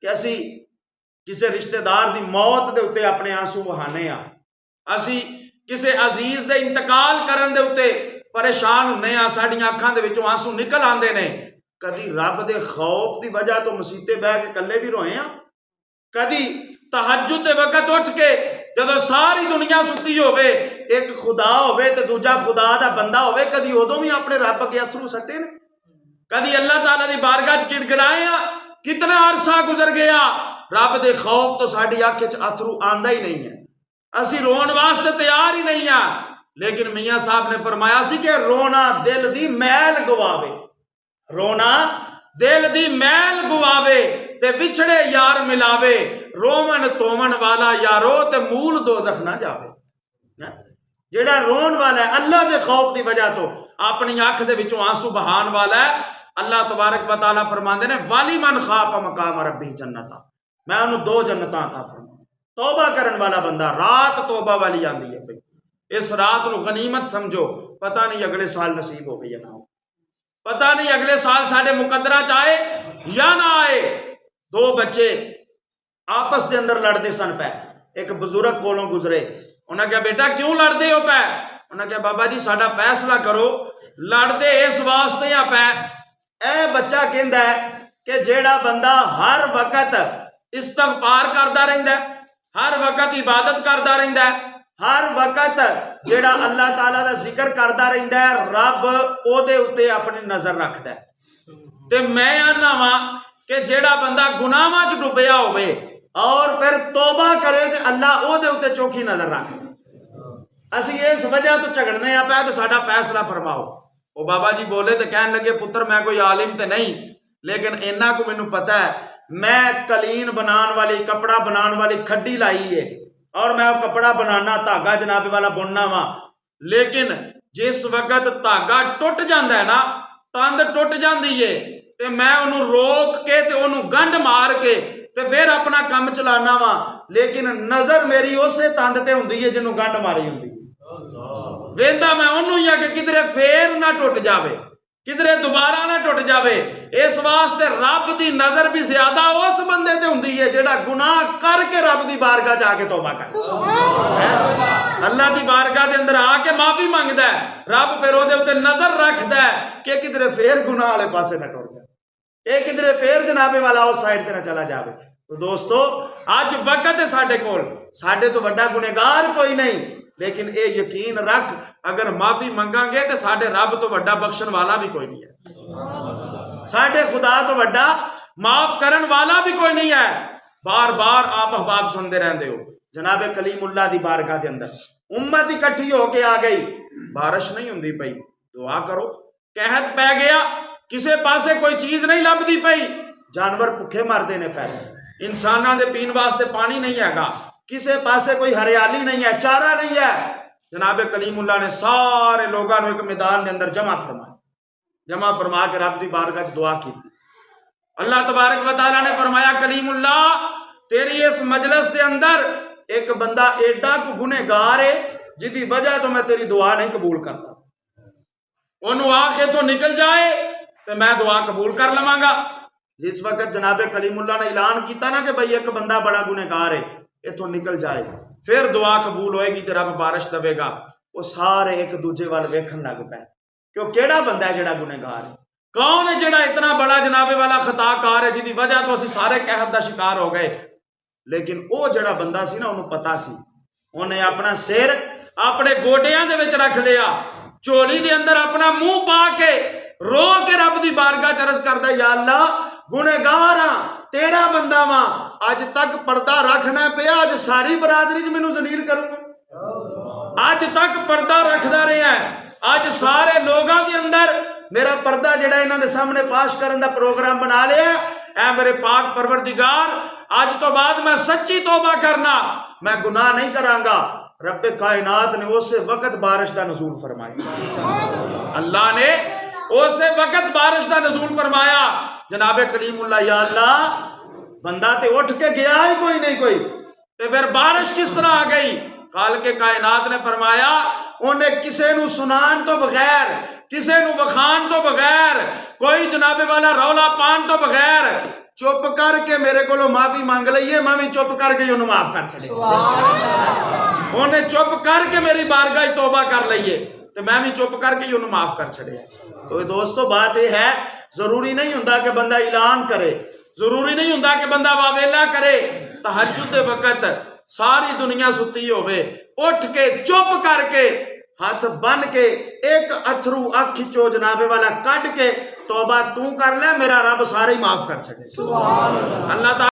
कि असी किसी रिश्तेदार की मौत के उत्ते अपने आंसू बहाने आ, असी किसी अजीज के इंतकाल करन दे उत्ते परेशान होने आ, साडियां अखां दे विचों आंसू निकल आंदे ने। कदी रब दे खौफ की वजह तो मसीते बह के कल्ले भी रोए आ, कदी तहज्जुद दे वक्त उठ के जदों सारी दुनिया सुती होवे, एक खुदा होवे ते दूजा खुदा दा बंदा होवे, कदी उदों भी अपने रब अगे अथरू सट्टे ने, कदी अल्लाह ताला दी बारगाह च गिड़गिड़ाए आ। कितना अरसा गुजर गया, रब दे खौफ तो साडी अख च अथरू आंदा ही नहीं है, असी रोन वास्ते तैयार ही नहीं आ। लेकिन मियाँ साहब ने फरमाया सी कि रोना दिल दी मैल गवावे, रोना दिल दी मैल गवावे ते विछड़े यार मिलावे, रोवन तोवन वाला यारो ते मूल दोज़ख ना जावे। जेड़ा रोन वाला है अल्लाह के खौफ की वजह तो अपनी अख दे विचों आंसू बहान वाला है, अल्लाह तबारक व तआला फरमांदे ने वाली मन खाफ मकाम रब्बी जन्नता, मैं उन्हें 2 जन्नतां अता फरमाऊं। तौबा करन वाला बंदा, रात तौबा वाली आंदी है भाई, इस रात को गनीमत समझो, पता नहीं अगले साल नसीब हो गई या ना हो, पता नहीं अगले साल साडे मुकद्दरा च आए या ना आए। 2 बच्चे आपस के अंदर लड़ते सन पै, एक बुजुर्ग कोलों गुजरे, उन्हें कहा बेटा क्यों लड़ते हो पै? उन्हें कहा बाबा जी साडा फैसला करो, लड़ते इस वास्ते आ पै। ए बच्चा कहता है कि जेड़ा बंदा हर वक्त इस्तगफार करता रहिंदा है, हर वक्त इबादत करता रहिंदा है, हर वक्त जेड़ा अल्लाह ताला दा जिक्र करता रहिंदा है, रब ओदे उत्ते अपनी नजर रखता है। ते मैं आना वा कि जेड़ा बंदा गुनाहां च डुबिया होवे और फिर तौबा करे ते अल्लाह ओदे उत्ते चौखी नजर रखता है। असी इस वजह तो झगड़ने आ पै ते साडा फैसला फरमाओ। वो बाबा जी बोले तो कहन लगे पुत्र मैं कोई आलिम तो नहीं, लेकिन इन्ना को मैनू पता है, मैं कलीन बनाने वाली कपड़ा बनाने वाली खड्डी लाई है और मैं वो कपड़ा बनाना धागा जनाबे वाला बुनना वा, लेकिन जिस वक्त धागा टुट जाता है ना, तंद टुट जाती है, तो मैं उन्होंने रोक के ते उन्होंने गंढ मार के ते फिर अपना काम चलाना वा, लेकिन नजर मेरी उसे तंद ते हुंदी है जिन्होंने गंढ मारी हुंदी। वेंदा मैं उन्होंने ही आ कि किधरे फेर ना टुट जावे, किधरे दोबारा ना टुट जावे। इस वास्ते रब की नजर भी ज्यादा उस बंदे ते हुंदी है जेड़ा गुनाह करके रब की बारगाह जाके तौबा कर, अल्लाह की बारगाह के अंदर आके माफी मंगदा है, रब फिर ओदे उत्ते नजर रखदा है कि किधरे फेर गुनाह वाले पासे ना टुट जाए, ये किधरे फेर जनाबे वाला उस साइड ते ना चला जावे। तो दोस्तों अज वक्त है साडे कोल, साडे तो वड्डा गुनहगार कोई नहीं, लेकिन ये यकीन रख अगर माफी मंगांगे तो साडे रब तो वड्डा बख्शण वाला भी कोई नहीं है, साडे खुदा तो वड्डा माफ करन वाला भी कोई नहीं है। बार बार आप अहबाब सुनते रहते हो, जनाबे कलीमुल्लाह दी बारगाह के अंदर उम्मत इकट्ठी होके आ गई, बारिश नहीं हुंदी पई, दुआ करो, कहत पै गया, किसे पासे कोई चीज नहीं लभदी पई, जानवर भुखे मरदे ने पै, इंसानां दे पीण वास्ते पानी नहीं हैगा, किसे पासे कोई हरियाली नहीं है, चारा नहीं है। जनाबे कलीमुल्लाह ने सारे लोगों को एक मैदान के अंदर जमा फरमा के रब की बारगाह च दुआ की। अल्लाह तबारक व तआला ने फरमाया कलीमुल्लाह तेरी इस मजलिस के अंदर एक बंदा एडा को गुनहगार है जिसकी वजह तो मैं तेरी दुआ नहीं कबूल करता, उन्होंने आखे तो निकल जाए तो मैं दुआ कबूल कर लवांगा। जिस वक्त जनाबे कलीमुल्लाह ने ऐलान किया ना कि भाई एक बंदा बड़ा गुनहगार है इथों निकल जाए, फिर दुआ कबूल होएगी तो रब बारिश देगा, वो सारे एक दूजे वाल वेखन लग पे कि केड़ा बंदा है जेड़ा गुनहगार है, कौन है जेड़ा इतना बड़ा जनाबे वाला खताकार है जिसकी वजह तो असी सारे कहर का शिकार हो गए। लेकिन वो जेड़ा बंदा सी ना उन्होंने पता सी, उन्हें अपना सिर अपने गोडियां दे विच रख लिया, झोली दे अंदर अपना मुंह पा के रो के रब की बारगाह च अर्ज करदा या अल्लाह गुनहगार हां, तेरा बंदा वा, अज तक पर्दा रखना पिया, अज सारी बरादरी च मैनू जलील करूंगा, अज तक पर्दा रखदा रहा है, अज सारे लोगों के अंदर मेरा पर्दा जेड़ा इन्हां दे सामने पाश करन दा प्रोग्राम बना लिया। ऐ मेरे पाक परवरदिगार अज तो बाद मैं सच्ची तौबा करना, मैं गुनाह नहीं करांगा। रब्बे कायनात ने उस वक्त बारिश का नज़ूल फरमाया, अल्लाह ने उस वक्त बारिश का नज़ूल फरमाया। जनाबे कलीमुल्लाह या अल्लाह बंदा ते उठ के गया ही कोई नहीं कोई, तो फिर बारिश किस तरह आ गई? काल के कायनात ने फरमाया उन्हें किसे नू सुनान तो बगैर, किसे नू वखान तो बगैर, कोई जनाबे वाला रौला पान तो बगैर चुप करके मेरे को माफी मंग लईए, मैं भी चुप करके उन्हें माफ कर छड़े। उन्हें चुप करके मेरी बारगाह तौबा कर लईए तो मैं भी चुप करके उन्हें माफ कर छड़े। तो दोस्तों बात यह है, जरूरी नहीं होंदा कि बंदा ऐलान करे, जरूरी नहीं होंदा कि बंदा वावेला करे। तहज्जुद दे वक्त सारी दुनिया सुती होवे, उठ के चुप करके हाथ बन के एक अथरू अख चो जनाबे वाला कट के तौबा तू कर ले, मेरा रब सारे ही माफ कर छड़े। अल्लाह